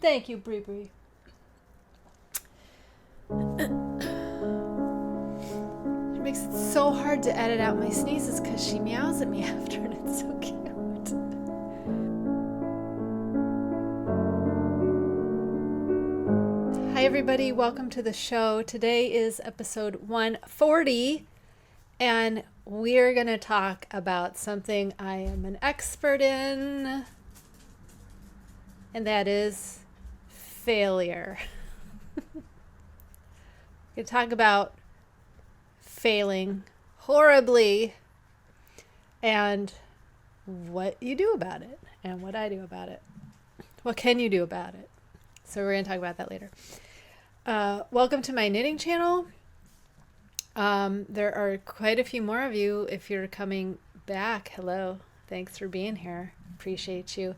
Thank you, Bree Bree. It makes it so hard to edit out my sneezes because she meows at me after, and it's so cute. Hi, everybody. Welcome to the show. Today is episode 140, and we're going to talk about something I am an expert in, and that is failure. We're going to talk about failing horribly and what you do about it and what I do about it. What can you do about it? So we're going to talk about that later. Welcome to my knitting channel. There are quite a few more of you. If you're coming back, hello. Thanks for being here. Appreciate you.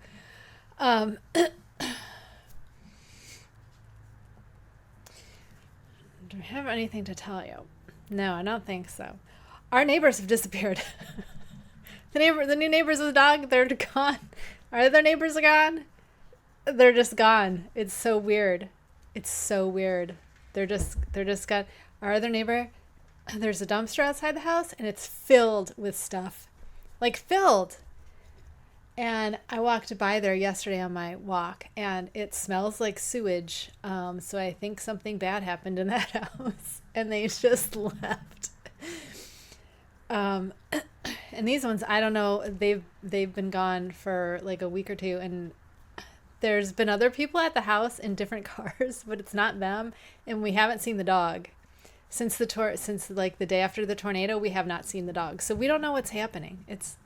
Do I have anything to tell you? No, I don't think so. Our neighbors have disappeared. The new neighbors with the dog, they're gone. Our other neighbors are gone. They're just gone. It's so weird. It's so weird. They're just gone. Our other neighbor, there's a dumpster outside the house and it's filled with stuff. Like filled. And I walked by there yesterday on my walk and it smells like sewage. So I think something bad happened in that house and they just left. And these ones, I don't know, they've been gone for like a week or two, and there's been other people at the house in different cars, but it's not them, and we haven't seen the dog since like the day after the tornado. We have not seen the dog, so we don't know what's happening. It's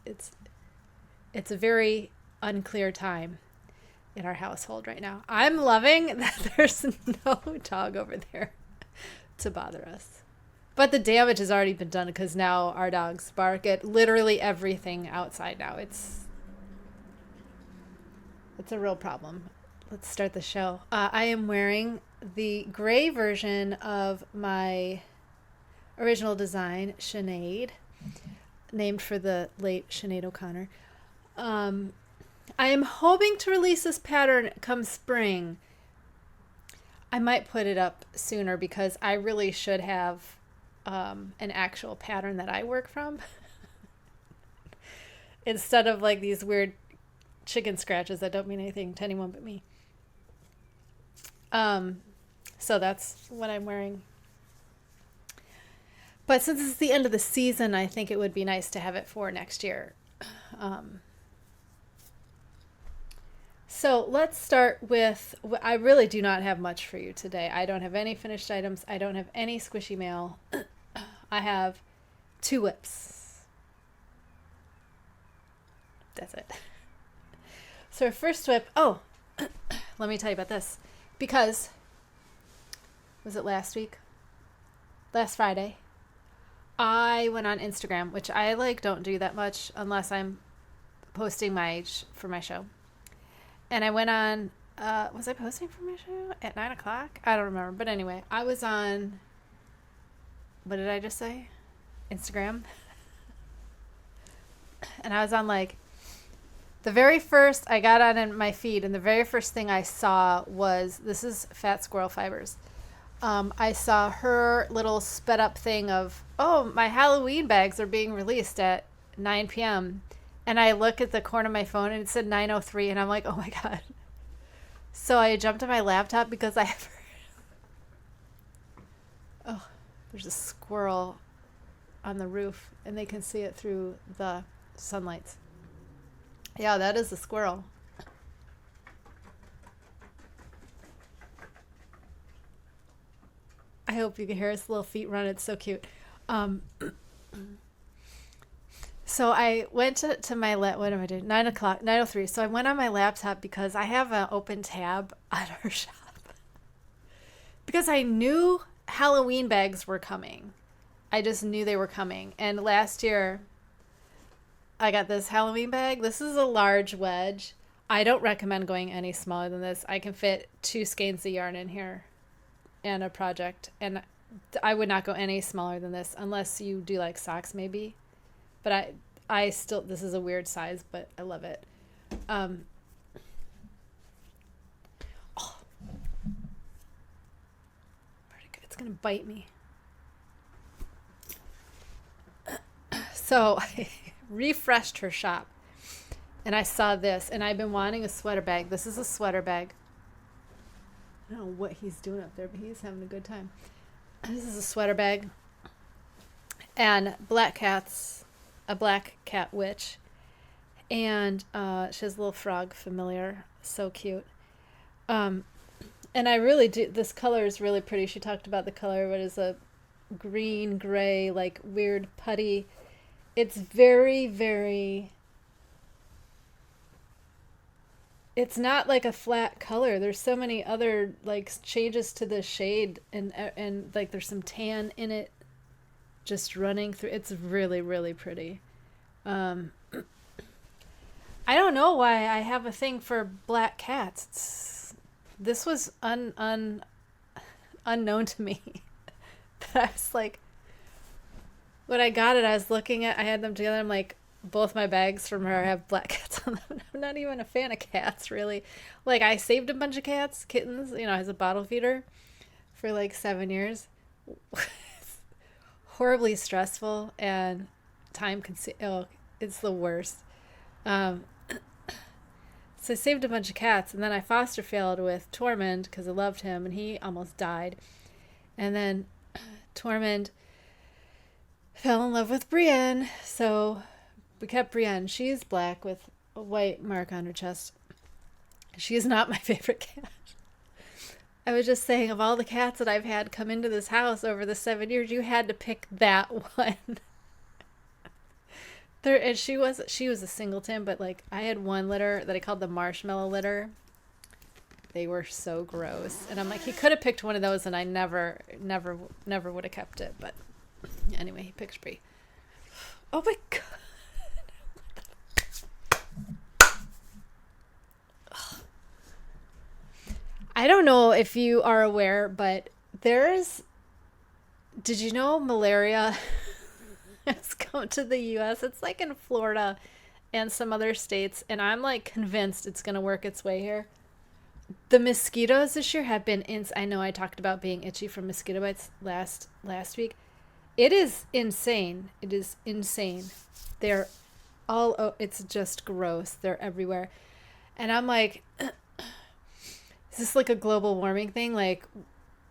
a very unclear time in our household right now. I'm loving that there's no dog over there to bother us, but the damage has already been done because now our dogs bark at literally everything outside now. It's a real problem. Let's start the show. I am wearing the gray version of my original design, Sinead, named for the late Sinead O'Connor. I am hoping to release this pattern come spring. I might put it up sooner because I really should have an actual pattern that I work from instead of like these weird chicken scratches that don't mean anything to anyone but me. So that's what I'm wearing. But since it's the end of the season, I think it would be nice to have it for next year. So let's start with, I really do not have much for you today. I don't have any finished items. I don't have any squishy mail. I have 2 whips. That's it. So our first whip, let me tell you about this, because, was it last week? Last Friday, I went on Instagram, which I don't do that much unless I'm posting for my show. And I went on, was I posting for my show at 9 o'clock? I don't remember. But anyway, I was on, what did I just say? Instagram. And I was on the very first, I got on in my feed, and the very first thing I saw was, this is Fat Squirrel Fibers. I saw her little sped up thing of, my Halloween bags are being released at 9 p.m. And I look at the corner of my phone and it said 9:03, and I'm like, oh my God. So I jumped on my laptop because I have there's a squirrel on the roof and they can see it through the sunlight. Yeah, that is a squirrel. I hope you can hear his little feet run. It's so cute. So I went to my, what am I doing? 9 o'clock, 9:03. So I went on my laptop because I have an open tab on our shop. Because I knew Halloween bags were coming. I just knew they were coming. And last year, I got this Halloween bag. This is a large wedge. I don't recommend going any smaller than this. I can fit 2 skeins of yarn in here and a project. And I would not go any smaller than this unless you do socks maybe. But I still, this is a weird size, but I love it. gonna bite me. So I refreshed her shop and I saw this, and I've been wanting a sweater bag. This is a sweater bag. I don't know what he's doing up there, but he's having a good time. This is a sweater bag. And black cats, a black cat witch. And she has a little frog familiar. So cute. And I really do, this color is really pretty. She talked about the color, but it's a green, gray, like weird putty. It's very, very, it's not like a flat color. There's so many other like changes to the shade, and like there's some tan in it just running through. It's really, really pretty. I don't know why I have a thing for black cats. This was unknown to me. That I was like, when I got it, I was looking at, I had them together. I'm like, both my bags from her have black cats on them. I'm not even a fan of cats, really. Like, I saved a bunch of kittens, as a bottle feeder for like 7 years. Horribly stressful and time consuming. Oh, it's the worst. So I saved a bunch of cats, and then I foster failed with Tormund because I loved him, and he almost died. And then Tormund fell in love with Brienne, so we kept Brienne. She's black with a white mark on her chest. She is not my favorite cat. I was just saying, of all the cats that I've had come into this house over the 7 years, you had to pick that one. And she was a singleton, but like I had one litter that I called the marshmallow litter. They were so gross, and I'm like, he could have picked one of those, and I never would have kept it. But anyway, he picked Brie. Oh my god. I don't know if you are aware, but did you know malaria has come to the U.S.? It's like in Florida and some other states, and I'm like convinced it's going to work its way here. The mosquitoes this year have been I know I talked about being itchy from mosquito bites last week. It is insane. It is insane. They're it's just gross. They're everywhere. And I'm like, is this like a global warming thing? Like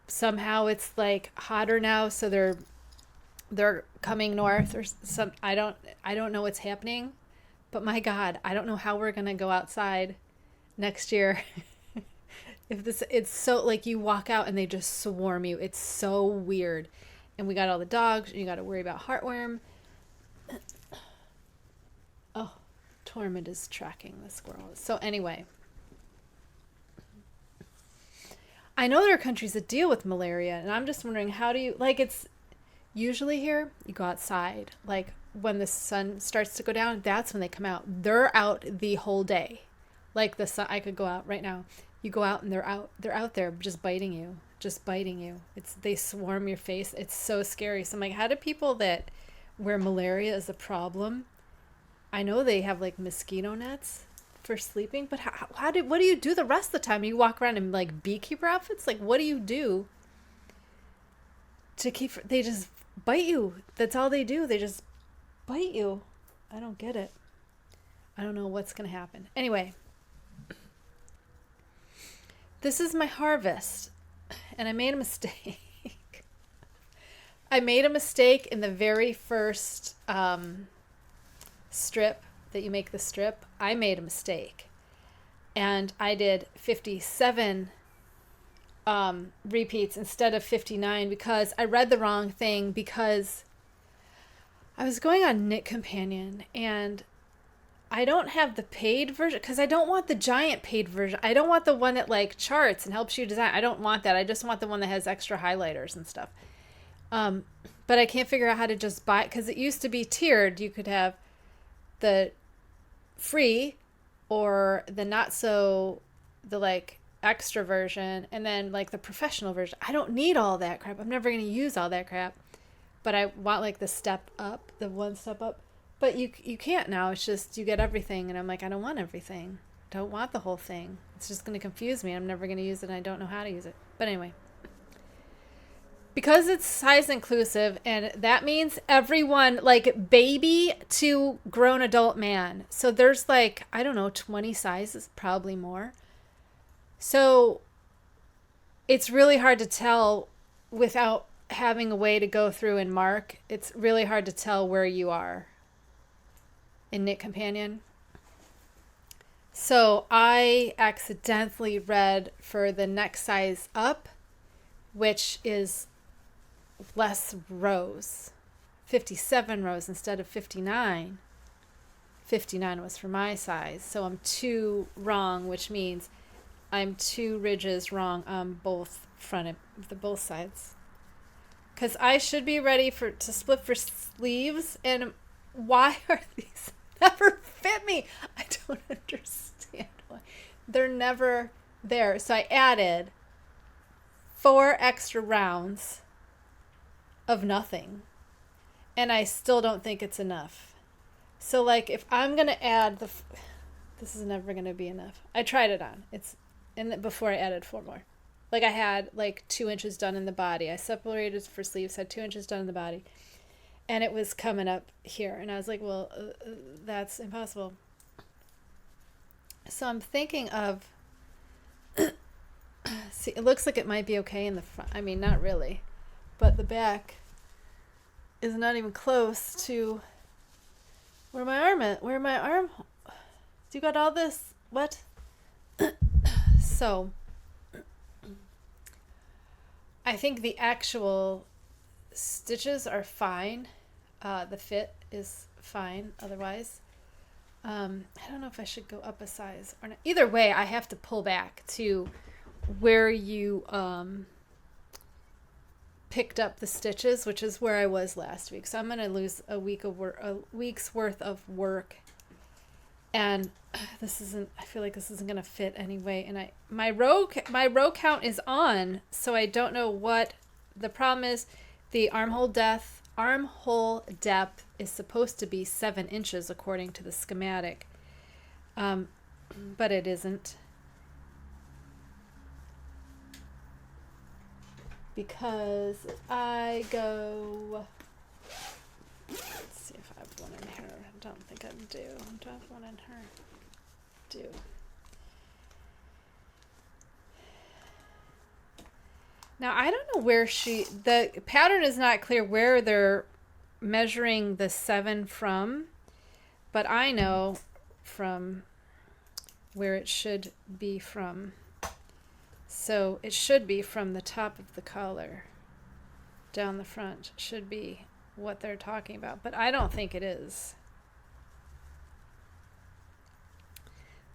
somehow it's like hotter now, so they're coming north or some. I don't know what's happening, but my God, I don't know how we're gonna go outside next year. It's so like you walk out and they just swarm you. It's so weird. And we got all the dogs, and you got to worry about heartworm. Oh, Tormund is tracking the squirrel. So anyway, I know there are countries that deal with malaria, and I'm just wondering, how do you, like, it's usually here, you go outside. Like when the sun starts to go down, that's when they come out. They're out the whole day. Like the sun, I could go out right now. You go out and they're out there just biting you. They swarm your face. It's so scary. So I'm like, how do people where malaria is a problem? I know they have like mosquito nets for sleeping, but what do you do the rest of the time? You walk around in like beekeeper outfits? Like, what do you do to they just bite you. That's all they do. They just bite you. I don't get it. I don't know what's going to happen. Anyway, this is my harvest. And I made a mistake. I made a mistake in the very first strip that you make the strip. I made a mistake. And I did 57 repeats instead of 59 because I read the wrong thing, because I was going on Knit Companion and I don't have the paid version because I don't want the giant paid version. I don't want the one that like charts and helps you design. I don't want that. I just want the one that has extra highlighters and stuff. But I can't figure out how to just buy, because it used to be tiered. You could have the free or the the like extra version, and then like the professional version. I don't need all that crap. I'm never going to use all that crap. But I want like the step up, the one step up. But you can't now. It's just you get everything. And I'm like, I don't want everything. I don't want the whole thing. It's just going to confuse me. I'm never going to use it, and I don't know how to use it. But anyway. because it's size inclusive, and that means everyone, like baby to grown adult man. So there's like, I don't know, 20 sizes, probably more. So it's really hard to tell without having a way to go through and mark. It's really hard to tell where you are in Knit Companion. So I accidentally read for the next size up, which is less rows, 57 rows instead of 59. 59 was for my size. So I'm 2 wrong, which means I'm 2 ridges wrong on both both sides. Because I should be ready to split for sleeves, and why are these never fit me? I don't understand why. They're never there. So I added 4 extra rounds of nothing, and I still don't think it's enough. So like if I'm going to add this is never going to be enough. I tried it on. Before I added 4 more. Like I had like 2 inches done in the body. I separated for sleeves, had 2 inches done in the body. And it was coming up here. And I was like, well, that's impossible. So I'm thinking of, see, it looks like it might be okay in the front. I mean, not really. But the back is not even close to where my arm is. Where my arm, you got all this, what? So I think the actual stitches are fine. The fit is fine otherwise. I don't know if I should go up a size or not. Either way, I have to pull back to where you picked up the stitches, which is where I was last week. So I'm going to lose a week's worth of work. And I feel like this isn't going to fit anyway. And my row count is on, so I don't know what the problem is. The armhole depth is supposed to be 7 inches according to the schematic. But it isn't. Because if I go, let's see if I have one in here. I don't think I do. I don't have one in her. Do. Now I don't know where the pattern is not clear where they're measuring the 7 from, but I know from where it should be from. So it should be from the top of the collar down the front, should be what they're talking about, but I don't think it is.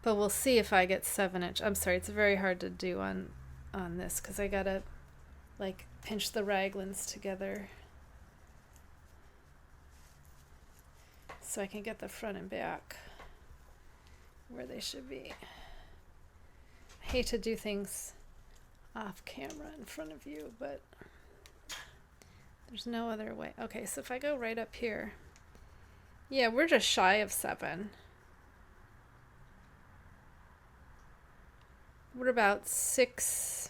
But we'll see if I get 7 inch. I'm sorry, it's very hard to do on this because I gotta like pinch the raglans together so I can get the front and back where they should be. I hate to do things off camera in front of you, but there's no other way. Okay, so if I go right up here, yeah, we're just shy of 7. We're about 6,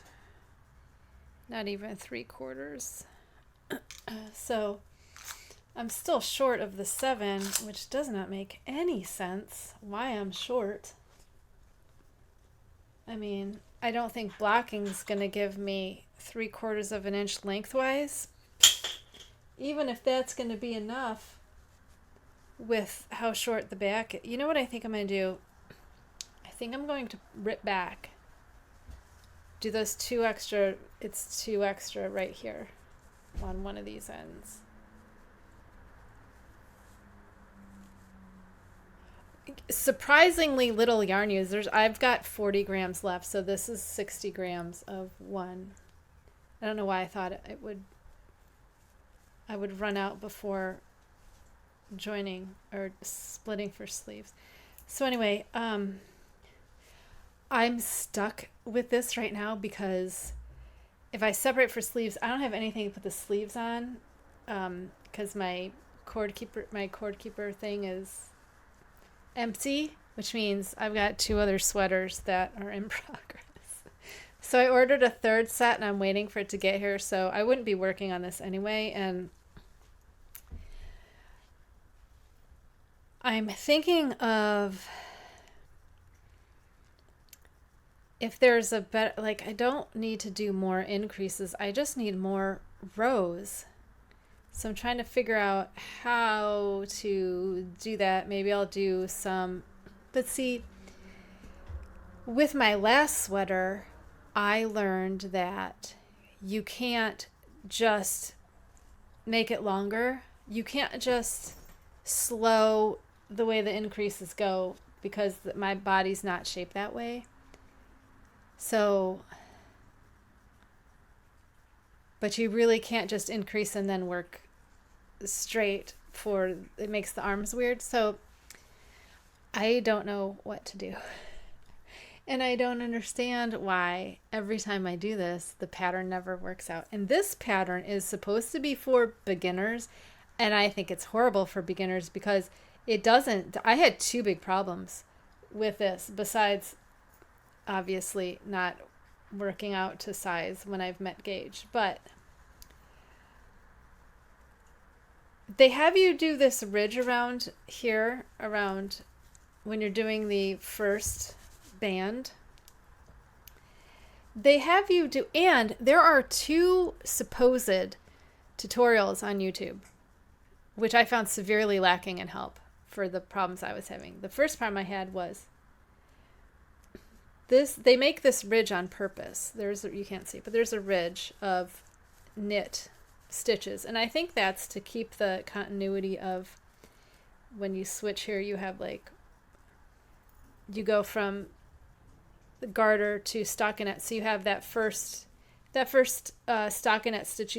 not even 3/4. So I'm still short of the 7, which does not make any sense why I'm short. I mean, I don't think blocking is going to give me 3/4 of an inch lengthwise. Even if that's going to be enough with how short the back is. You know what I think I'm going to do? I think I'm going to rip back. Do those 2 extra, it's 2 extra right here on one of these ends. Surprisingly little yarn use. I've got 40 grams left, so this is 60 grams of one. I don't know why I thought I would run out before joining or splitting for sleeves. So anyway, I'm stuck with this right now because if I separate for sleeves, I don't have anything to put the sleeves on because my cord keeper thing is empty, which means I've got 2 other sweaters that are in progress. So I ordered a third set and I'm waiting for it to get here. So I wouldn't be working on this anyway. And I'm thinking of if there's a better, like, I don't need to do more increases. I just need more rows. So I'm trying to figure out how to do that. Maybe I'll do some, but see, with my last sweater, I learned that you can't just make it longer. You can't just slow the way the increases go because my body's not shaped that way. So, but you really can't just increase and then work straight for, it makes the arms weird. So I don't know what to do. And I don't understand why every time I do this, the pattern never works out. And this pattern is supposed to be for beginners. And I think it's horrible for beginners because it doesn't. I had two big problems with this, besides obviously not working out to size when I've met gauge. But they have you do this ridge around here, around when you're doing the first band. They have you do, and there are two supposed tutorials on YouTube, which I found severely lacking in help for the problems I was having. The first problem I had was this, they make this ridge on purpose. You can't see, but there's a ridge of knit stitches. And I think that's to keep the continuity of when you switch here, you have like, you go from the garter to stockinette. So you have that first stockinette stitch.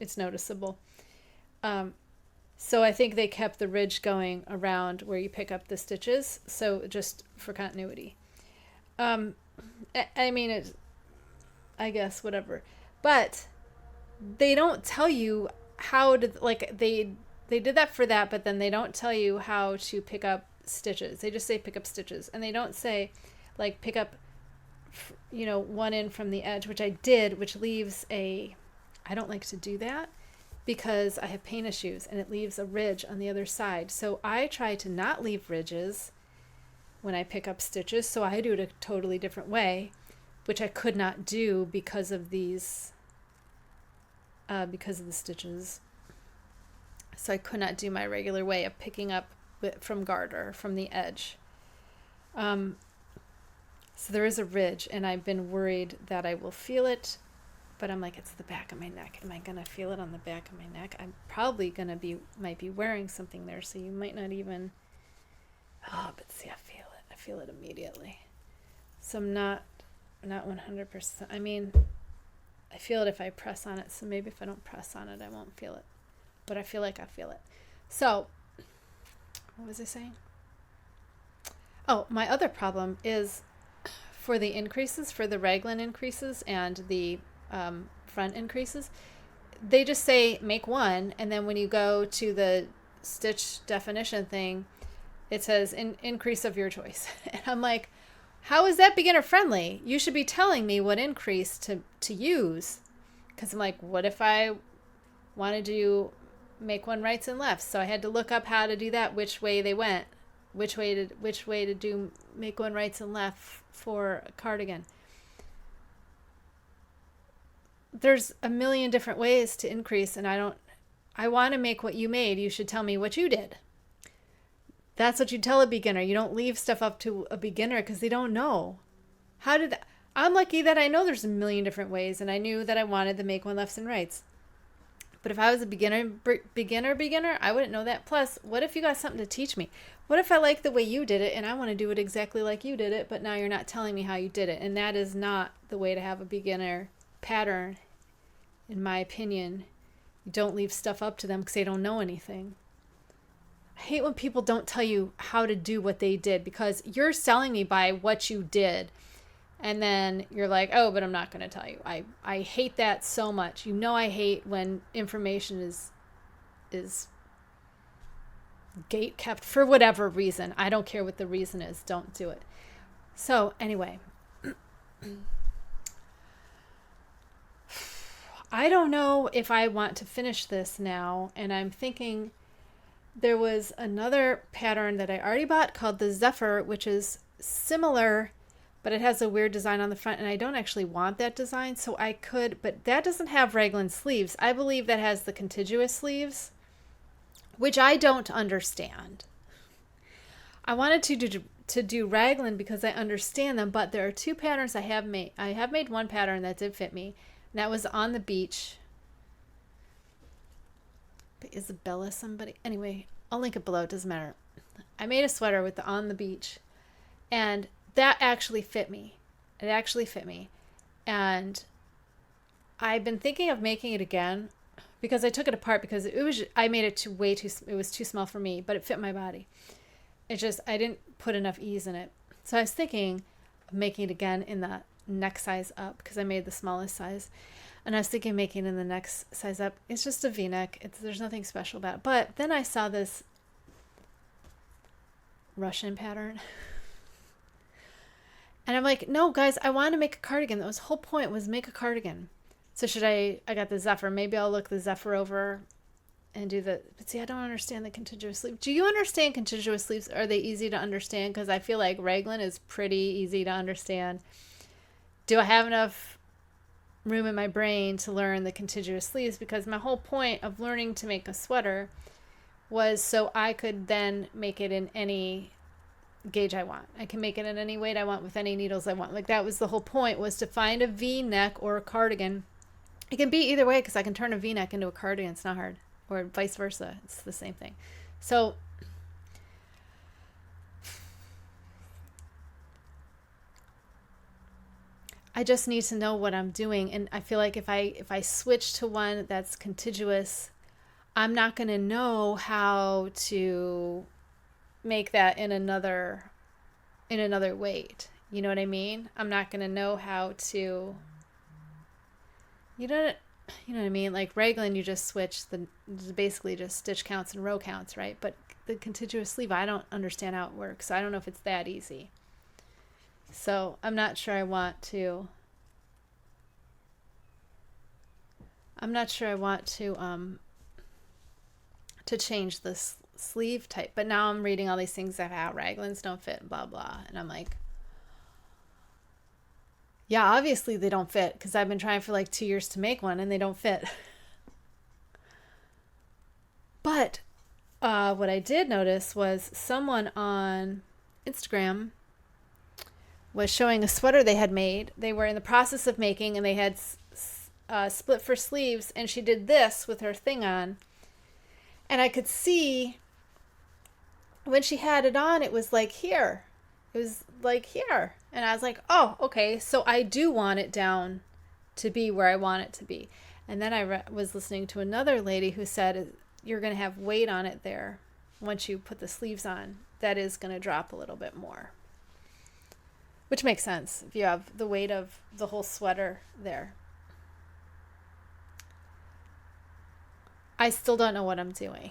It's noticeable. So I think they kept the ridge going around where you pick up the stitches. So just for continuity. I mean, I guess whatever, but they don't tell you how to, like, they did that for that, but then they don't tell you how to pick up stitches. They just say pick up stitches, and they don't say like pick up, one in from the edge, which I did, which leaves I don't like to do that because I have pain issues and it leaves a ridge on the other side. So I try to not leave ridges when I pick up stitches. So I do it a totally different way, which I could not do because of these, because of the stitches. So I could not do my regular way of picking up from garter, from the edge. So there is a ridge, and I've been worried that I will feel it, but I'm like, it's the back of my neck. Am I going to feel it on the back of my neck? I'm probably going to might be wearing something there, so you might not even, but see, I feel it immediately. So I'm not 100%. I mean, I feel it if I press on it, so maybe if I don't press on it, I won't feel it, but I feel like I feel it. So what was I saying? Oh, my other problem is for the increases, for the raglan increases and the front increases, they just say make one, and then when you go to the stitch definition thing, it says increase of your choice. And I'm like, how is that beginner friendly? You should be telling me what increase to use, because I'm like, what if I want to do make one rights and lefts? So I had to look up how to do that, which way they went, which way to do make one rights and left for a cardigan. There's a million different ways to increase, and I want to make what you made. You should tell me what you did. That's what you tell a beginner. You don't leave stuff up to a beginner because they don't know. I'm lucky that I know there's a million different ways, and I knew that I wanted to make one lefts and rights. But if I was a beginner, I wouldn't know that. Plus, what if you got something to teach me? What if I like the way you did it and I want to do it exactly like you did it, but now you're not telling me how you did it? And that is not the way to have a beginner pattern, in my opinion. You don't leave stuff up to them because they don't know anything. I hate when people don't tell you how to do what they did, because you're selling me by what you did. And then you're like, oh, but I'm not going to tell you. I hate that so much. I hate when information is gate kept for whatever reason. I don't care what the reason is. Don't do it. So anyway, I don't know if I want to finish this now, and I'm thinking there was another pattern that I already bought called the Zephyr, which is similar, but it has a weird design on the front, and I don't actually want that design, so I could, but that doesn't have raglan sleeves. I believe that has the contiguous sleeves, which I don't understand. I wanted to do raglan because I understand them, but there are two patterns I have made. I have made one pattern that did fit me, and that was on the beach. Isabella somebody. Anyway, I'll link it below. It doesn't matter. I made a sweater with the on the beach, and that actually fit me. It actually fit me. And I've been thinking of making it again because I took it apart because I made it it was too small for me, but it fit my body. It just, I didn't put enough ease in it. So I was thinking of making it again in the next size up because I made the smallest size. And I was thinking of making it in the next size up. It's just a V-neck. There's nothing special about it. But then I saw this Russian pattern. And I'm like, no, guys, I want to make a cardigan. That was the whole point, was make a cardigan. So I got the Zephyr. Maybe I'll look the Zephyr over and do but see, I don't understand the contiguous sleeve. Do you understand contiguous sleeves? Are they easy to understand? Because I feel like raglan is pretty easy to understand. Do I have enough room in my brain to learn the contiguous sleeves? Because my whole point of learning to make a sweater was so I could then make it in any gauge I want. I can make it in any weight I want with any needles I want. Like, that was the whole point, was to find a V-neck or a cardigan. It can be either way because I can turn a V-neck into a cardigan. It's not hard. Or vice versa. It's the same thing. So I just need to know what I'm doing. And I feel like if I switch to one that's contiguous, I'm not going to know how to make that in another weight. You know what I mean? I'm not going to know how to, you know what I mean? Like raglan, you just switch basically just stitch counts and row counts, right? But the contiguous sleeve, I don't understand how it works. So I don't know if it's that easy. So I'm not sure I want to change this sleeve type. But now I'm reading all these things about how raglans don't fit and blah blah, and I'm like, yeah, obviously they don't fit because I've been trying for like 2 years to make one and they don't fit. But what I did notice was someone on Instagram was showing a sweater they had made. They were in the process of making, and they had split for sleeves, and she did this with her thing on. And I could see when she had it on, it was like here. It was like here. And I was like, oh, okay. So I do want it down to be where I want it to be. And then I was listening to another lady who said you're going to have weight on it there. Once you put the sleeves on, that is going to drop a little bit more. Which makes sense if you have the weight of the whole sweater there. I still don't know what I'm doing.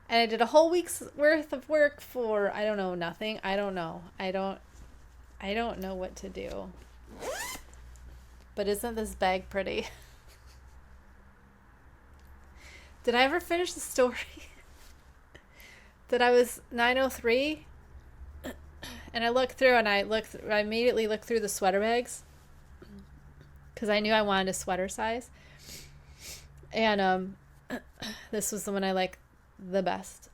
And I did a whole week's worth of work for, I don't know, nothing. I don't know. I don't know what to do. But isn't this bag pretty? Did I ever finish the story? That I was 903 and I looked through and I immediately looked through the sweater bags because I knew I wanted a sweater size. And this was the one I like the best.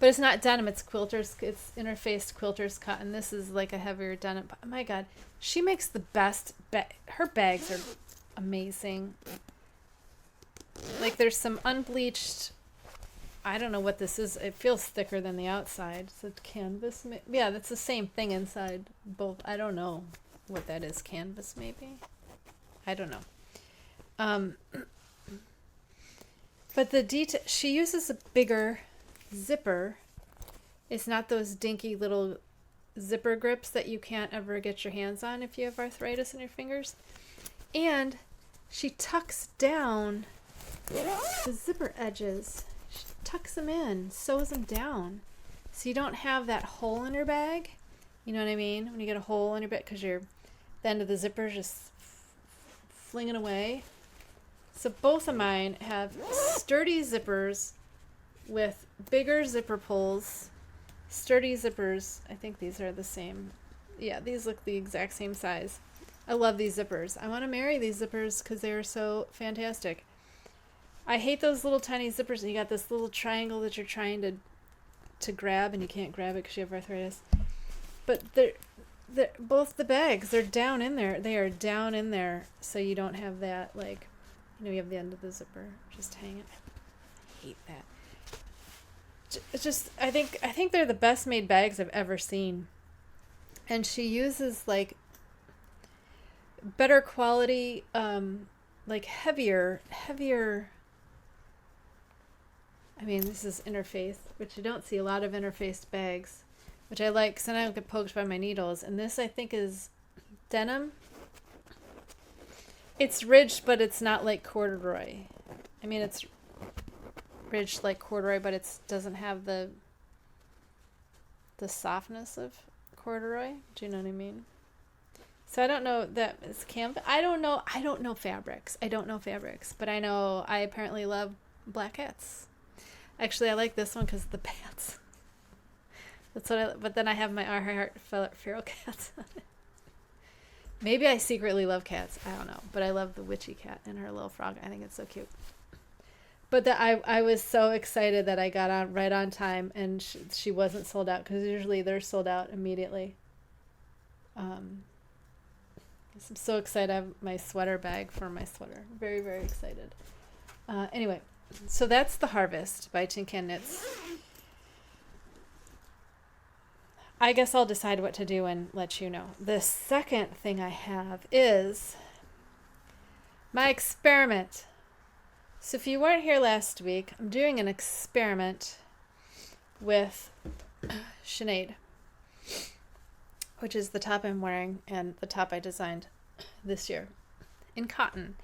But it's not denim, it's quilters, it's interfaced quilters cotton. This is like a heavier denim. Oh my god, she makes the best her bags are amazing. Like there's some unbleached, I don't know what this is. It feels thicker than the outside. It's a canvas. Yeah, that's the same thing inside both. I don't know what that is. Canvas maybe? I don't know. But the detail, she uses a bigger zipper. It's not those dinky little zipper grips that you can't ever get your hands on if you have arthritis in your fingers. And she tucks down the zipper edges. She tucks them in, sews them down. So you don't have that hole in your bag. You know what I mean? When you get a hole in your bit because the end of the zipper is just flinging away. So both of mine have sturdy zippers with bigger zipper pulls. Sturdy zippers. I think these are the same. Yeah, these look the exact same size. I love these zippers. I want to marry these zippers because they are so fantastic. I hate those little tiny zippers and you got this little triangle that you're trying to grab and you can't grab it because you have arthritis. But they're both the bags, they're down in there. They are down in there so you don't have that, like, you have the end of the zipper just hanging. I hate that. It's just, I think they're the best made bags I've ever seen. And she uses like better quality, like heavier. I mean, this is interface, which you don't see a lot of interfaced bags, which I like because then I don't get poked by my needles. And this I think is denim. It's ridged, but it's not like corduroy. I mean, it's ridged like corduroy, but it doesn't have the softness of corduroy. Do you know what I mean? So I don't know that it's canvas. I don't know fabrics. But I know I apparently love black hats. Actually, I like this one because of the pants. That's what but then I have my Heart feral cats on it. Maybe I secretly love cats. I don't know. But I love the witchy cat and her little frog. I think it's so cute. But I was so excited that I got on right on time and she wasn't sold out because usually they're sold out immediately. I'm so excited. I have my sweater bag for my sweater. Very, very excited. Anyway, so that's The Harvest by Tin Can Knits. I guess I'll decide what to do and let you know. The second thing I have is my experiment. So if you weren't here last week, I'm doing an experiment with Sinead, which is the top I'm wearing and the top I designed this year in cotton.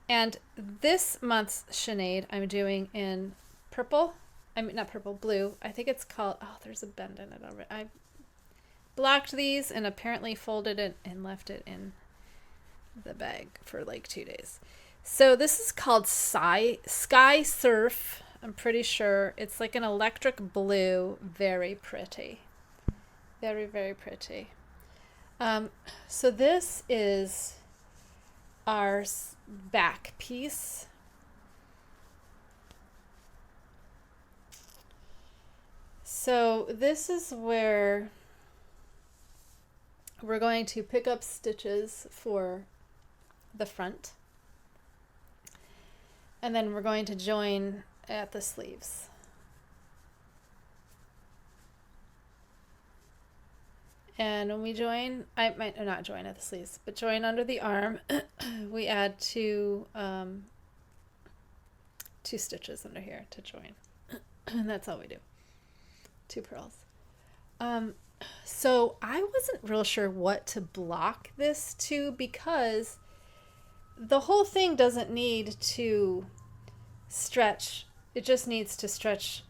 And this month's Sinead I'm doing in purple. I mean, not purple, blue. I think it's called, oh, there's a bend in it already. I blocked these and apparently folded it and left it in the bag for like 2 days. So this is called Sky Surf. I'm pretty sure it's like an electric blue. Very pretty. Very, very pretty. So this is our back piece. So this is where we're going to pick up stitches for the front. And then we're going to join at the sleeves. And when we join, I might not join at the sleeves, but join under the arm, we add two stitches under here to join. And that's all we do. 2 purls. So I wasn't real sure what to block this to because the whole thing doesn't need to stretch. It just needs to stretch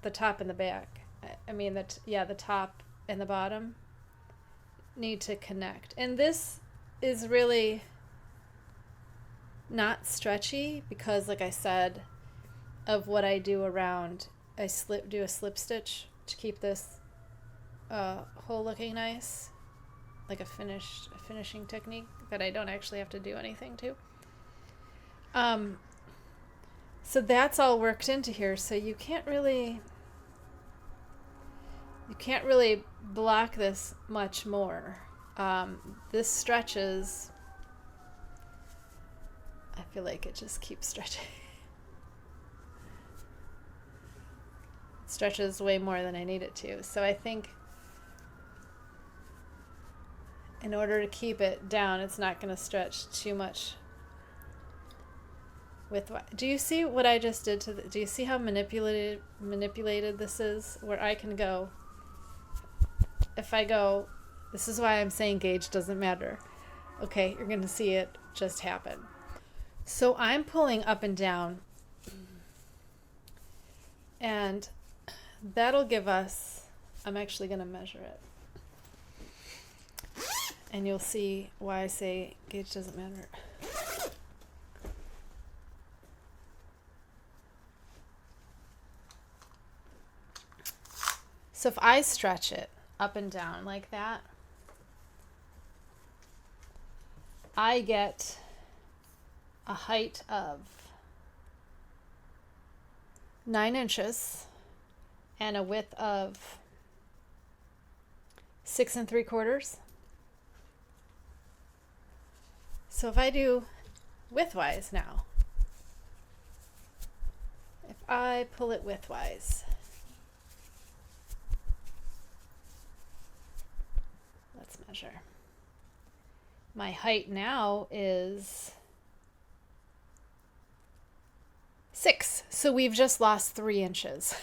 the top and the back. I mean, the top and the bottom need to connect. And this is really not stretchy because, like I said, of what I do around, I do a slip stitch to keep this hole looking nice, like a finishing technique that I don't actually have to do anything to. So that's all worked into here. So you can't really block this much more. This stretches. I feel like it just keeps stretching. It stretches way more than I need it to. So I think in order to keep it down, it's not going to stretch too much. Do you see what I just did to do you see how manipulated this is? Where I can go, if I go, this is why I'm saying gauge doesn't matter. Okay, you're going to see it just happen. So I'm pulling up and down, and that'll give us, I'm actually going to measure it. and you'll see why I say gauge doesn't matter. So if I stretch it up and down like that, I get a height of 9 inches and a width of 6 3/4. So if I do widthwise now, if I pull it widthwise, let's measure. My height now is 6. So we've just lost 3 inches,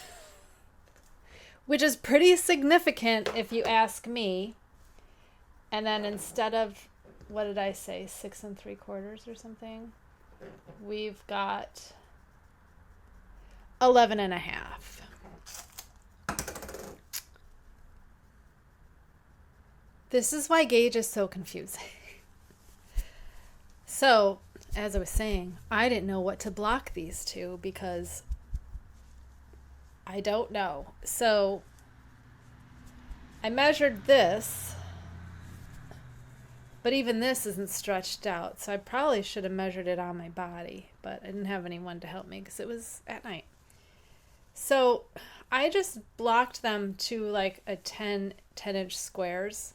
which is pretty significant if you ask me. And then instead of, what did I say, 6 3/4 or something, we've got 11 1/2. This is why gauge is so confusing. So, as I was saying, I didn't know what to block these two because I don't know. So, I measured this, but even this isn't stretched out. So I probably should have measured it on my body, but I didn't have anyone to help me because it was at night. So I just blocked them to like a 10-inch squares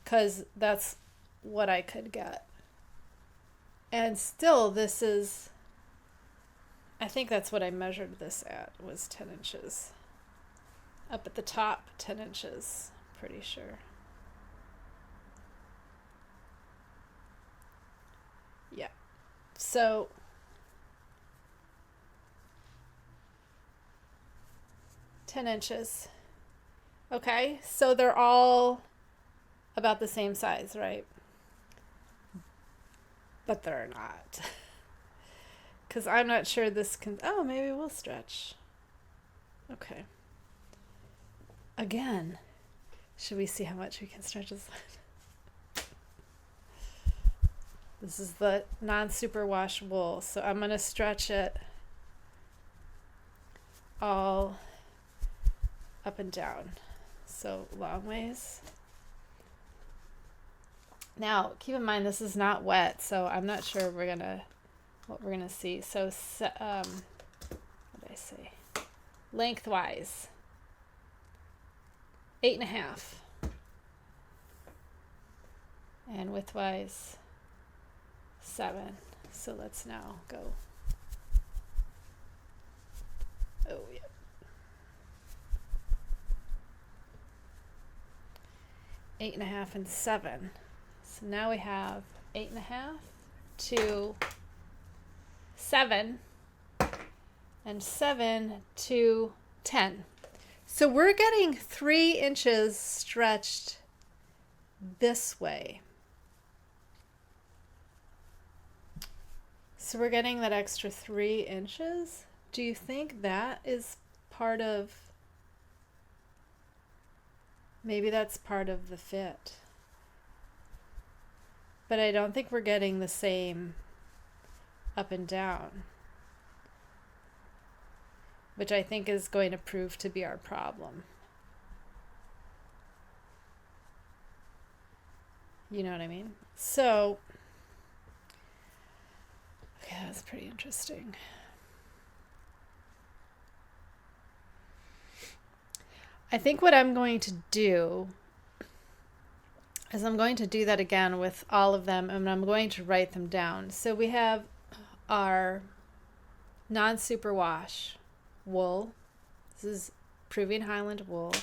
because that's what I could get. And still, this is, I think that's what I measured this at, was 10 inches. Up at the top, 10 inches, pretty sure. Yeah. So, ten inches. Okay, so they're all about the same size, right? But they're not. Because I'm not sure this can... Oh, maybe we'll stretch. Okay. Again, should we see how much we can stretch this? This is the non-superwash wool, so I'm going to stretch it all up and down. So long ways. Now, keep in mind this is not wet, so I'm not sure what we're gonna see. So, what did I say? Lengthwise, 8 1/2, and widthwise 7. So let's now go. Oh yeah. 8 1/2 and 7. So now we have 8 1/2 to 7 and 7 to 10. So we're getting 3 inches stretched this way. So we're getting that extra 3 inches. Do you think that is part of, maybe that's part of the fit? But I don't think we're getting the same up and down, which I think is going to prove to be our problem. You know what I mean? So, okay, that's pretty interesting. I think what I'm going to do is I'm going to do that again with all of them, and I'm going to write them down. So we have our non-superwash wool. This is Peruvian Highland wool.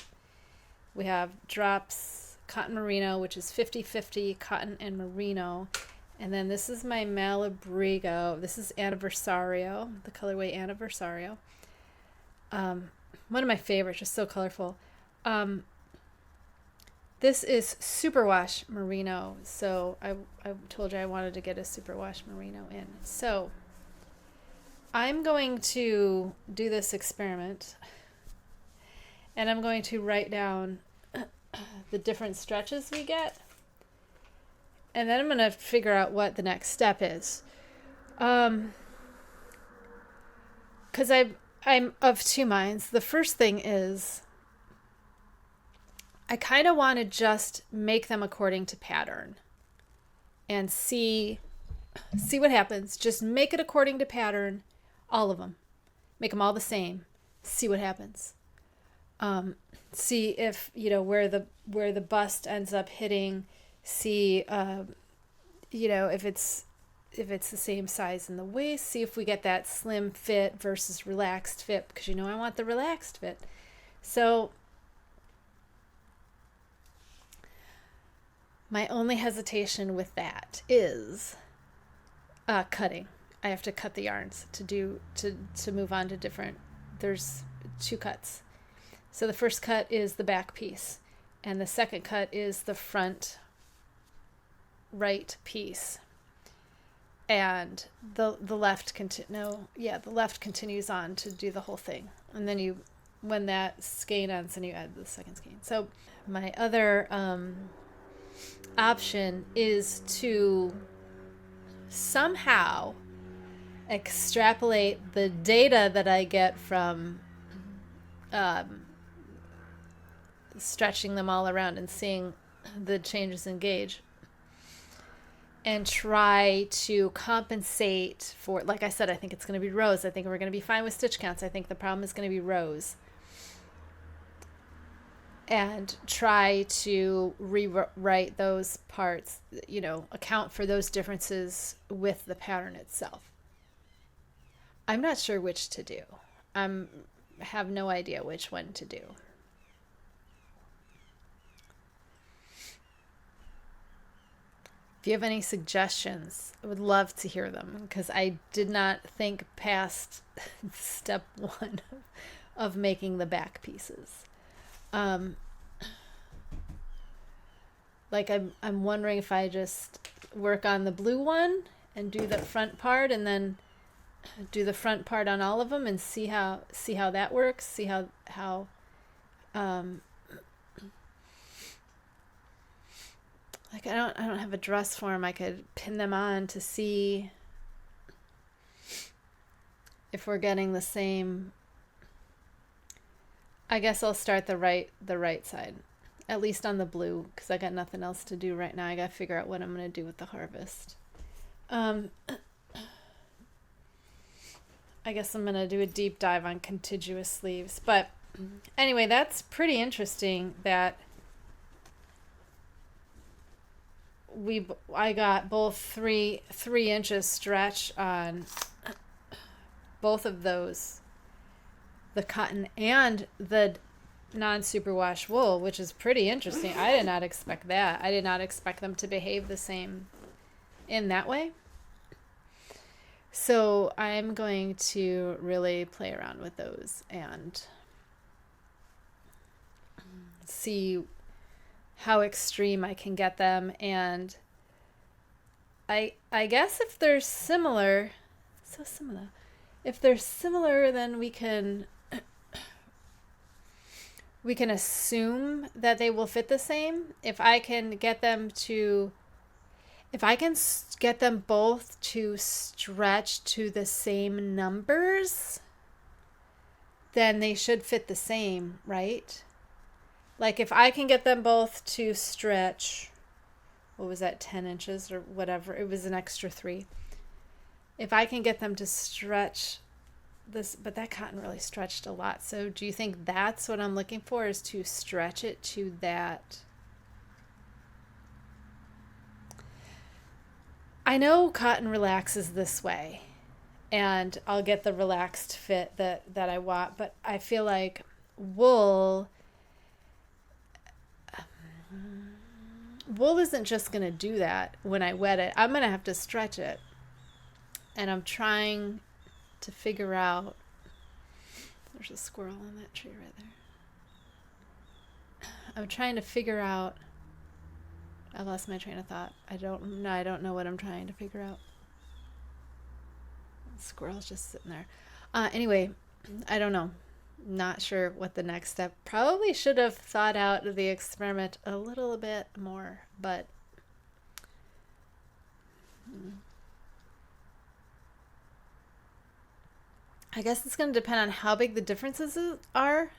We have drops cotton merino, which is 50-50 cotton and merino. And then this is my Malabrigo. This is Anniversario, the colorway Anniversario. One of my favorites, just so colorful. This is superwash merino. So I told you I wanted to get a superwash merino in. So I'm going to do this experiment, and I'm going to write down the different stretches we get, and then I'm going to figure out what the next step is. Because I'm of two minds. The first thing is I kind of want to just make them according to pattern and see what happens. Just make it according to pattern, all of them. Make them all the same. See what happens. See if, where the bust ends up hitting. See, if it's the same size in the waist. See if we get that slim fit versus relaxed fit, because I want the relaxed fit. So my only hesitation with that is cutting. I have to cut the yarns to move on to different. There's 2 cuts. So the first cut is the back piece, and the second cut is the front right piece. And the left the left continues on to do the whole thing. And then when that skein ends, then you add the second skein. So my other option is to somehow extrapolate the data that I get from stretching them all around and seeing the changes in gauge, and try to compensate for, like I said, I think it's going to be rows. I think we're going to be fine with stitch counts. I think the problem is going to be rows. And try to rewrite those parts, account for those differences with the pattern itself. I'm not sure which to do. I have no idea which one to do. If you have any suggestions, I would love to hear them, because I did not think past step 1 of making the back pieces. Like I'm wondering if I just work on the blue one and do the front part, and then do the front part on all of them and see how that works. See how like I don't have a dress form. I could pin them on to see if we're getting the same. I guess I'll start the right side, at least on the blue, because I got nothing else to do right now. I got to figure out what I'm going to do with the harvest. I guess I'm going to do a deep dive on contiguous sleeves. But anyway, that's pretty interesting that I got both 3 inches stretch on both of those, the cotton and the non-superwash wool, which is pretty interesting. I did not expect that. I did not expect them to behave the same in that way. So I'm going to really play around with those and see how extreme I can get them. And I guess if they're similar, if they're similar, then we can assume that they will fit the same. If I can get them both to stretch to the same numbers, then they should fit the same, right? Like if I can get them both to stretch, what was that, 10 inches or whatever, it was an extra 3. If I can get them to stretch this, but that cotton really stretched a lot. So do you think that's what I'm looking for, is to stretch it to that? I know cotton relaxes this way, and I'll get the relaxed fit that I want, but I feel like wool isn't just going to do that when I wet it. I'm going to have to stretch it. And I'm trying to figure out, there's a squirrel on that tree right there. I'm trying to figure out, I lost my train of thought. I don't know what I'm trying to figure out. The squirrel's just sitting there. Anyway, I don't know. Not sure what the next step. Probably should have thought out the experiment a little bit more, but I guess it's going to depend on how big the differences are.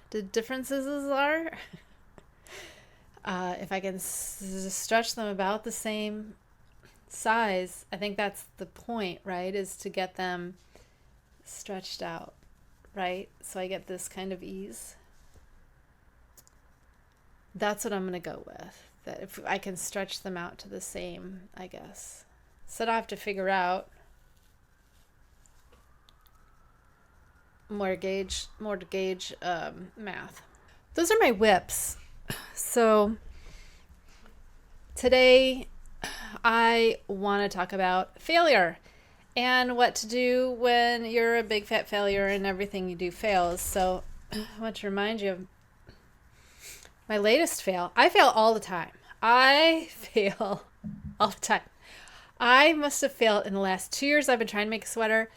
If I can stretch them about the same size, I think that's the point, right? Is to get them stretched out, right? So I get this kind of ease. That's what I'm going to go with. That if I can stretch them out to the same, I guess. So I don't have to figure out more gauge math. Those are my whips. So today I want to talk about failure and what to do when you're a big fat failure and everything you do fails. So I want to remind you of my latest fail. I fail all the time. I must have failed in the last 2 years. I've been trying to make a sweater.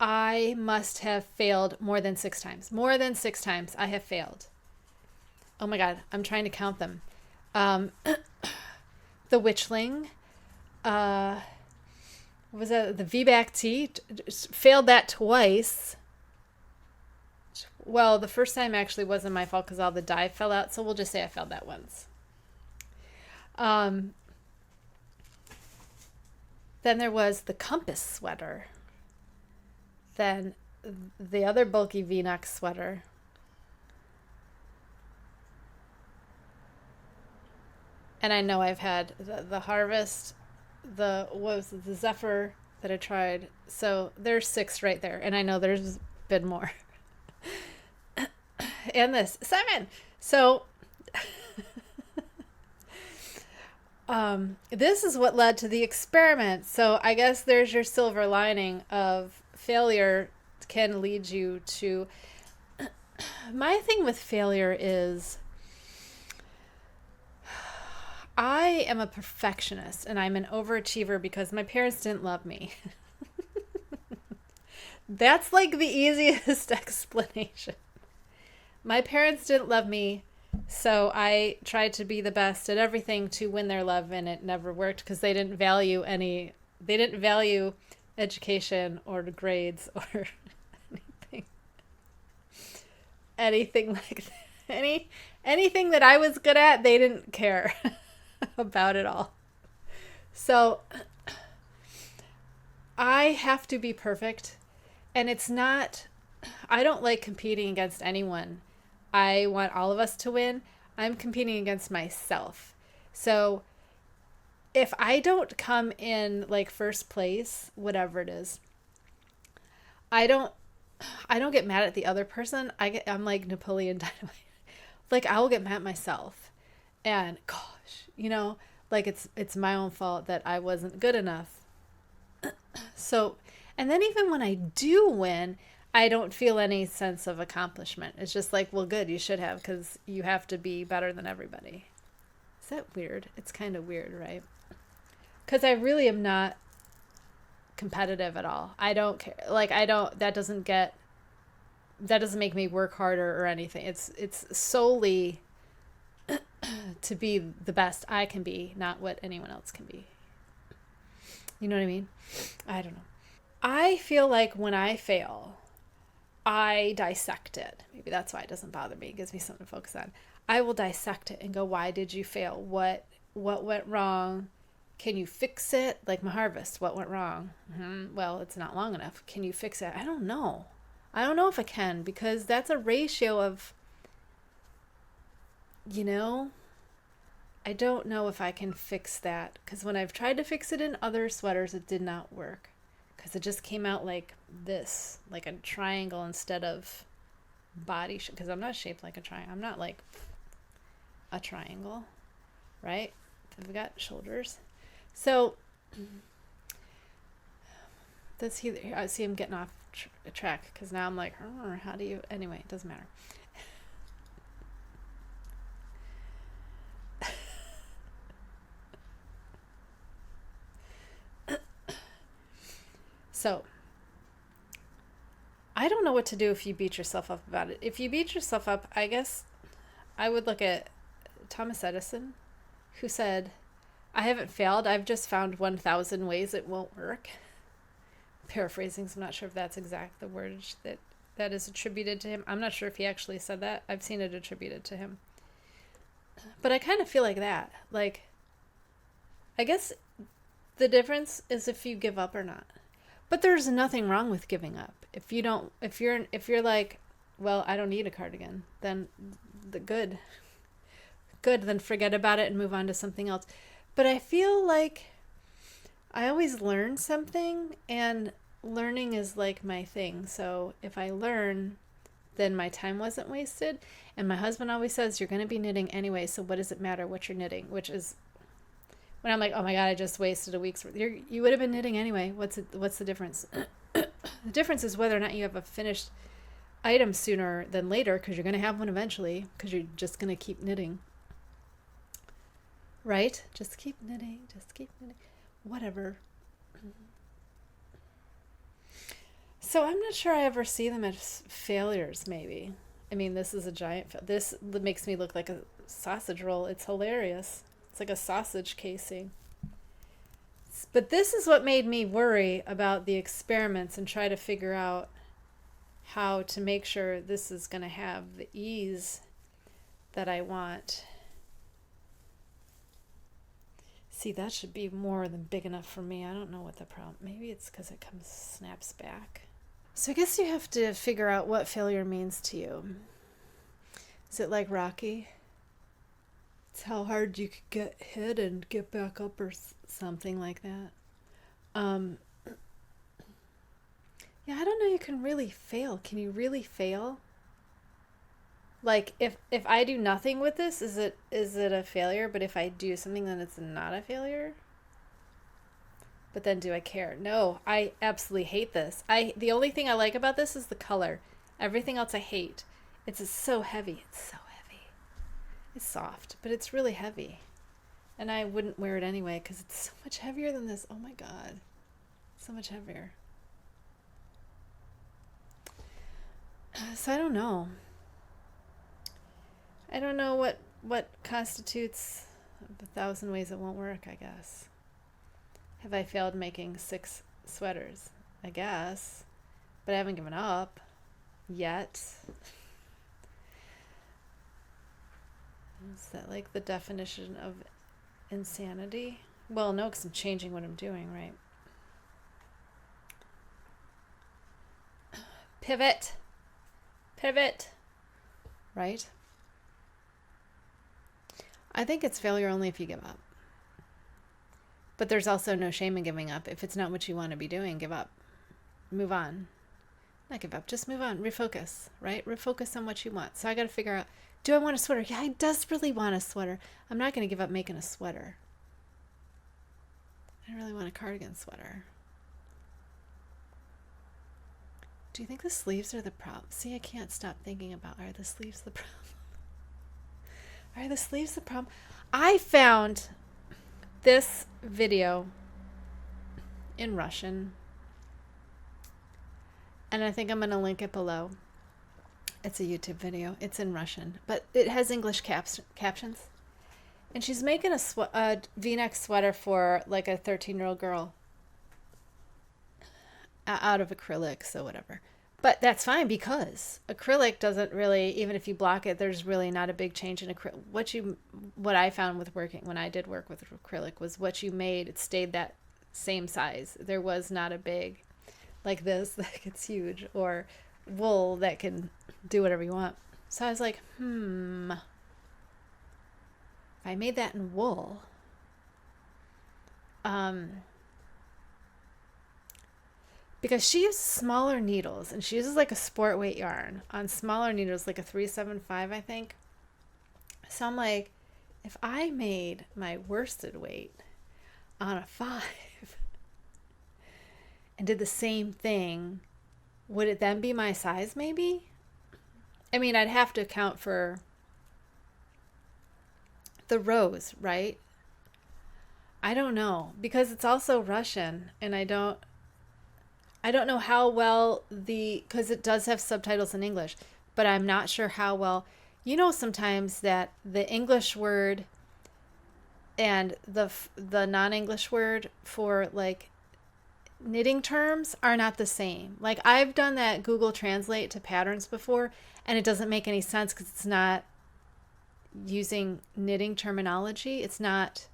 I must have failed more than 6 times. More than 6 times I have failed. Oh my God, I'm trying to count them. The Witchling, what was that? The V-back tee, failed that twice. Well, the first time actually wasn't my fault because all the dye fell out, so we'll just say I failed that once. Then there was the compass sweater. Then the other bulky V-neck sweater. And I know I've had the Harvest, the Zephyr that I tried. So there's 6 right there. And I know there's been more. And this, 7. So this is what led to the experiment. So I guess there's your silver lining of failure can lead you to... My thing with failure is I am a perfectionist and I'm an overachiever because my parents didn't love me. That's like the easiest explanation. My parents didn't love me, so I tried to be the best at everything to win their love, and it never worked because they didn't value education or grades or anything like that. Anything that I was good at, they didn't care about it all. So I have to be perfect, and I don't like competing against anyone. I want all of us to win. I'm competing against myself. So if I don't come in like first place, whatever it is, I don't get mad at the other person. I'm like Napoleon Dynamite. Like I will get mad at myself. And gosh, like it's my own fault that I wasn't good enough. So, and then even when I do win, I don't feel any sense of accomplishment. It's just like, well, good, you should have, because you have to be better than everybody. Is that weird? It's kind of weird, right? Because I really am not competitive at all. I don't care. Like, that doesn't make me work harder or anything. It's solely to be the best I can be, not what anyone else can be. You know what I mean? I don't know. I feel like when I fail, I dissect it. Maybe that's why it doesn't bother me. It gives me something to focus on. I will dissect it and go, why did you fail? What went wrong? Can you fix it? Like my Harvest, what went wrong? Well, it's not long enough. Can you fix it? I don't know. I don't know if I can, because that's a ratio of, I don't know if I can fix that. Because when I've tried to fix it in other sweaters, it did not work. Because it just came out like this, like a triangle instead of body. Because I'm not shaped like a triangle. I'm not like a triangle, right? I've got shoulders. So, I see him getting off track. Because now I'm like, how do you... Anyway, it doesn't matter. So, I don't know what to do if you beat yourself up about it. If you beat yourself up, I guess I would look at Thomas Edison, who said, I haven't failed. I've just found 1,000 ways it won't work. Paraphrasing, so I'm not sure if that's exact the word that is attributed to him. I'm not sure if he actually said that. I've seen it attributed to him. But I kind of feel like that. Like, I guess the difference is if you give up or not. But there's nothing wrong with giving up. If you're like, well, I don't need a cardigan, then good, then forget about it and move on to something else. But I feel like I always learn something, and learning is like my thing. So if I learn, then my time wasn't wasted. And my husband always says, you're going to be knitting anyway, so what does it matter what you're knitting? Which is when I'm like, oh my God, I just wasted a week's worth. You would have been knitting anyway. What's the difference? The difference is whether or not you have a finished item sooner than later, because you're going to have one eventually, because you're just going to keep knitting. Right? Just keep knitting. Whatever. So I'm not sure I ever see them as failures, maybe. I mean, this is a giant this makes me look like a sausage roll. It's hilarious. It's like a sausage casing. But this is what made me worry about the experiments and try to figure out how to make sure this is going to have the ease that I want. See, that should be more than big enough for me. I don't know what the problem. Maybe it's because it snaps back. So I guess you have to figure out what failure means to you. Is it like Rocky? It's how hard you could get hit and get back up, or something like that. Yeah, I don't know. You can really fail. Can you really fail? Like, if I do nothing with this, is it a failure? But if I do something, then it's not a failure? But then do I care? No, I absolutely hate this. The only thing I like about this is the color. Everything else I hate. It's so heavy. It's so heavy. It's soft, but it's really heavy. And I wouldn't wear it anyway because it's so much heavier than this. Oh my God. So much heavier. So I don't know. I don't know what constitutes 1,000 ways it won't work, I guess. Have I failed making 6 sweaters? I guess. But I haven't given up yet. Is that like the definition of insanity? Well, no, because I'm changing what I'm doing, right? Pivot. Right? I think it's failure only if you give up. But there's also no shame in giving up. If it's not what you want to be doing, give up. Move on. Not give up, just move on. Refocus, right? Refocus on what you want. So I got to figure out, do I want a sweater? Yeah, I desperately want a sweater. I'm not going to give up making a sweater. I really want a cardigan sweater. Do you think the sleeves are the problem? See, I can't stop thinking about, are the sleeves the problem? Are the sleeves the problem? I found this video in Russian, and I think I'm going to link it below. It's a YouTube video. It's in Russian, but it has English captions. And she's making a V-neck sweater for like a 13-year-old girl out of acrylic, so whatever. But that's fine because acrylic doesn't really, even if you block it, there's really not a big change in acrylic. What I found with working, when I did work with acrylic, was what you made, it stayed that same size. There was not a big, like this, that gets huge, or wool that can do whatever you want. So I was like, if I made that in wool, because she uses smaller needles, and she uses like a sport weight yarn on smaller needles, like a 375, I think. So I'm like, if I made my worsted weight on a 5 and did the same thing, would it then be my size maybe? I mean, I'd have to account for the rows, right? I don't know, because it's also Russian, and I don't know how well because it does have subtitles in English, but I'm not sure how well, sometimes that the English word and the non-English word for like knitting terms are not the same. Like I've done that Google Translate to patterns before, and it doesn't make any sense because it's not using knitting terminology. It's not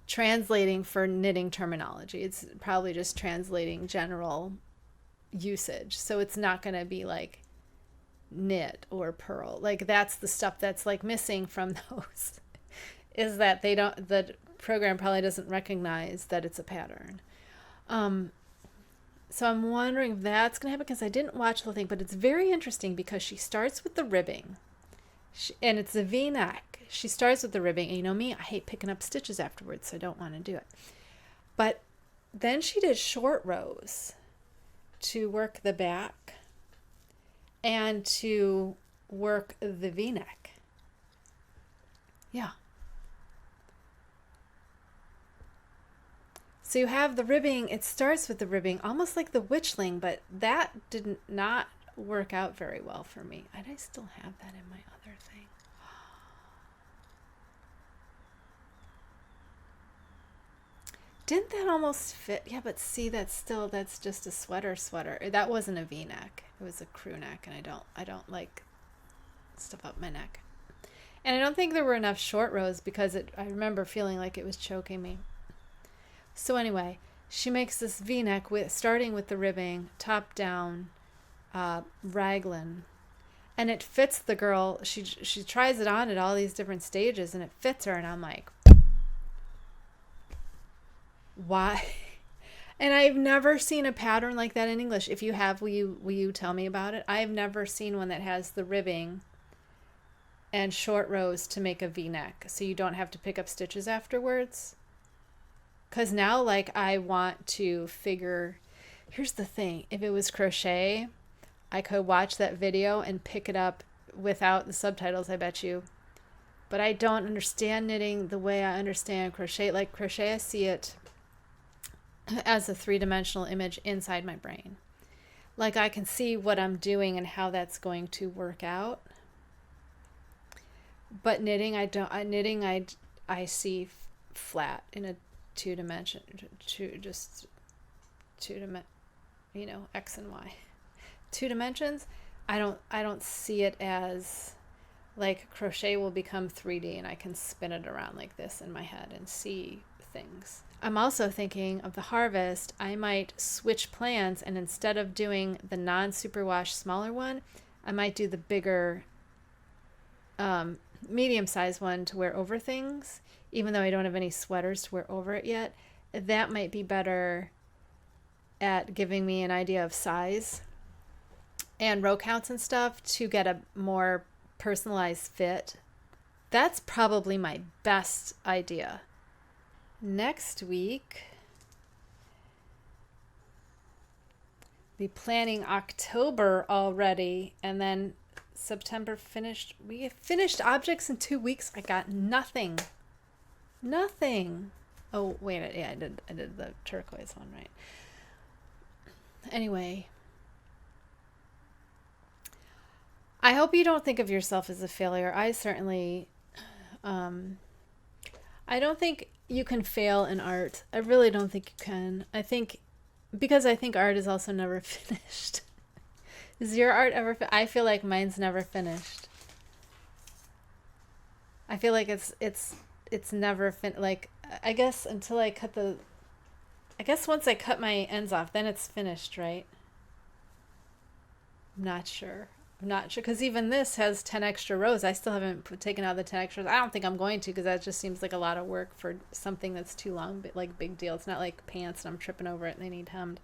translating for knitting terminology. It's probably just translating general usage. So it's not going to be like knit or purl. Like that's the stuff that's like missing from those is that the program probably doesn't recognize that it's a pattern. So I'm wondering if that's going to happen because I didn't watch the whole thing, but it's very interesting because she starts with the ribbing and it's a V-neck. She starts with the ribbing, and you know me, I hate picking up stitches afterwards, so I don't want to do it. But then she did short rows to work the back and to work the V-neck. Yeah. So you have the ribbing, it starts with the ribbing, almost like the Witchling, but that did not work out very well for me. And I still have that in my other thing. Didn't that almost fit? Yeah, but see, that's just a sweater. That wasn't a V-neck. It was a crew neck, and I don't like stuff up my neck. And I don't think there were enough short rows because I remember feeling like it was choking me. So anyway, she makes this V-neck starting with the ribbing, top down, raglan, and it fits the girl. She tries it on at all these different stages, and it fits her, and I'm like, why? And I've never seen a pattern like that in English. If you have, will you tell me about it? I've never seen one that has the ribbing and short rows to make a V-neck, so you don't have to pick up stitches afterwards. Because now, like, I want to figure, here's the thing, if it was crochet, I could watch that video and pick it up without the subtitles, I bet you. But I don't understand knitting the way I understand crochet. Like crochet, I see it as a three-dimensional image inside my brain. Like I can see what I'm doing and how that's going to work out. But knitting, I see flat in a two-dimension, X and Y. 2 dimensions. I don't see it as like crochet will become 3D and I can spin it around like this in my head and see things. I'm also thinking of the harvest. I might switch plans, and instead of doing the non-superwash smaller one, I might do the bigger medium-sized one to wear over things, even though I don't have any sweaters to wear over it yet. That might be better at giving me an idea of size and row counts and stuff to get a more personalized fit. That's probably my best idea. Next week, be planning October already, and then September finished. We finished objects in 2 weeks. I got nothing. Oh wait, yeah, I did the turquoise one, right? Anyway, I hope you don't think of yourself as a failure. I certainly, I don't think you can fail in art. I really don't think you can. Because I think art is also never finished. Is your art ever I feel like mine's never finished. I feel like it's never like, I guess until I cut once I cut my ends off, then it's finished, right? I'm not sure, because even this has 10 extra rows. I still haven't taken out the 10 extras. I don't think I'm going to, because that just seems like a lot of work for something that's too long, but like big deal. It's not like pants and I'm tripping over it and they need hemmed.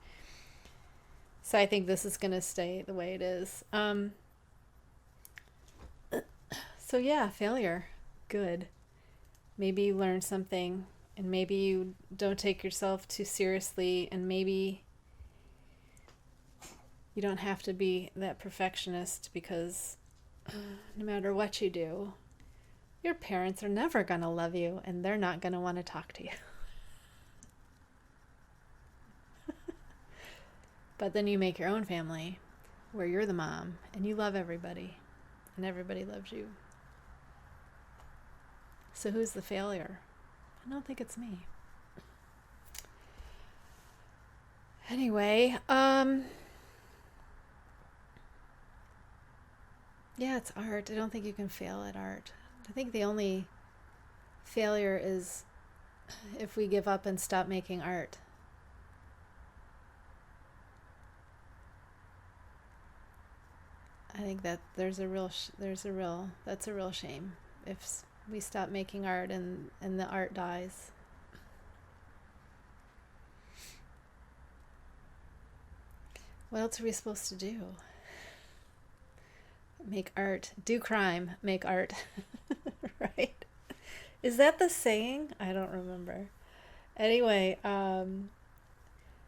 So I think this is going to stay the way it is. So yeah, failure. Good. Maybe you learn something, and maybe you don't take yourself too seriously, and maybe you don't have to be that perfectionist, because no matter what you do, your parents are never going to love you, and they're not going to want to talk to you. But then you make your own family where you're the mom and you love everybody and everybody loves you. So who's the failure? I don't think it's me. Anyway, yeah, it's art. I don't think you can fail at art. I think the only failure is if we give up and stop making art. I think that that's a real shame if we stop making art and the art dies. What else are we supposed to do? Make art. Do crime. Make art. Right? Is that the saying? I don't remember. Anyway,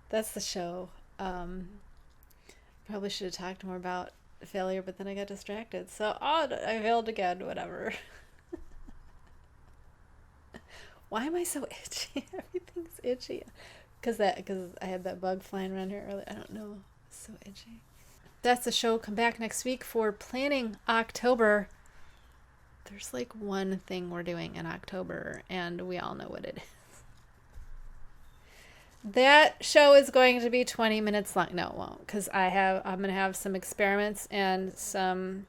that's the show. Probably should have talked more about failure, but then I got distracted. So, I failed again. Whatever. Why am I so itchy? Everything's itchy. Because I had that bug flying around here earlier. I don't know. It's so itchy. That's the show. Come back next week for planning October. There's like one thing we're doing in October, and we all know what it is. That show is going to be 20 minutes long. No, it won't, because I'm going to have some experiments and some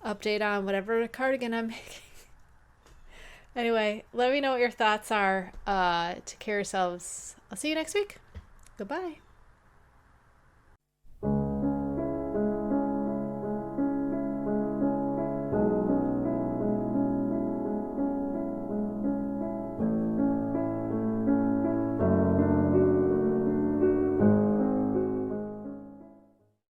update on whatever cardigan I'm making. Anyway, let me know what your thoughts are. Take care of yourselves. I'll see you next week. Goodbye.